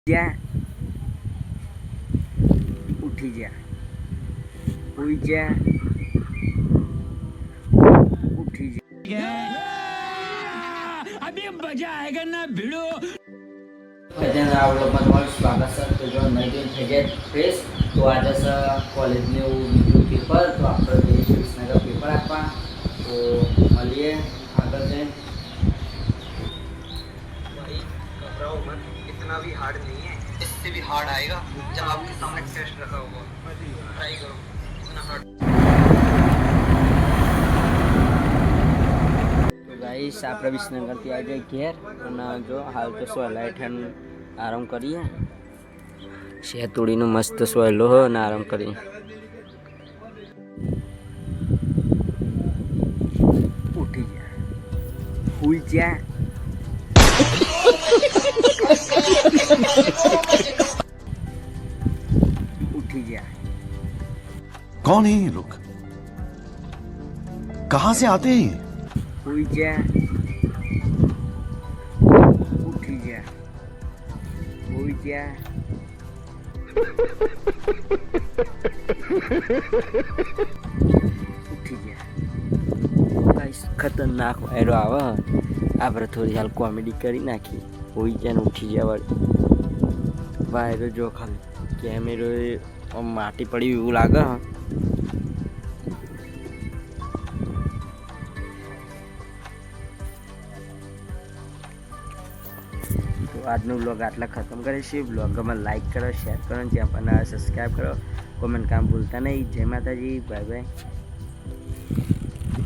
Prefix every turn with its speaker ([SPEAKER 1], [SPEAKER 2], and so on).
[SPEAKER 1] જા ઉઠી જા ઉઈ જા ઉઠી જા अभी मजा आएगा ना भिड़ो भजन आवडलं તમારું સ્વાગત છે તો જો નવી થઈ જાય ફ્રેશ તો આજે છે કોલેજનું બીજું પેપર તો આપણે જઈશું વિસનગર પેપર આપવા તો મળીએ આગળ જઈને भाई घबराओ मत इतना भी हार्ड नहीं है इससे भी हार्ड आएगा जब आपके सामने टेस्ट रखा होगा ट्राई करो इतना हार्ड गाइस આપણે વિસનગરથી આવી જાય ઘેર અને જો હાલ તો સોયલા હેઠળ આરામ કરીએ શેતોડીનો મસ્ત સોયલો હો અને આરામ કરીએ ઉઠી જા હુઈ જા उठी जा
[SPEAKER 2] कौन है ये लोग कहां से आते हैं
[SPEAKER 1] हुई जा उठी जा हुई जा उठी जा गाइस खतरनाक वायरो आवा આપણે થોડી હાલ કોમેડી કરી નાખી હોઈ જાય ને ઉઠી જાય વાયરો જો ખાલી કેમેરો માટી પડી એવું લાગે તો આજનો બ્લોગ આટલા ખતમ કરે છે બ્લોગમાં લાઈક કરો શેર કરો જે આપણને સબસ્ક્રાઈબ કરો કોમેન્ટ કામ ભૂલતા નહીં જય માતાજી બાય બાય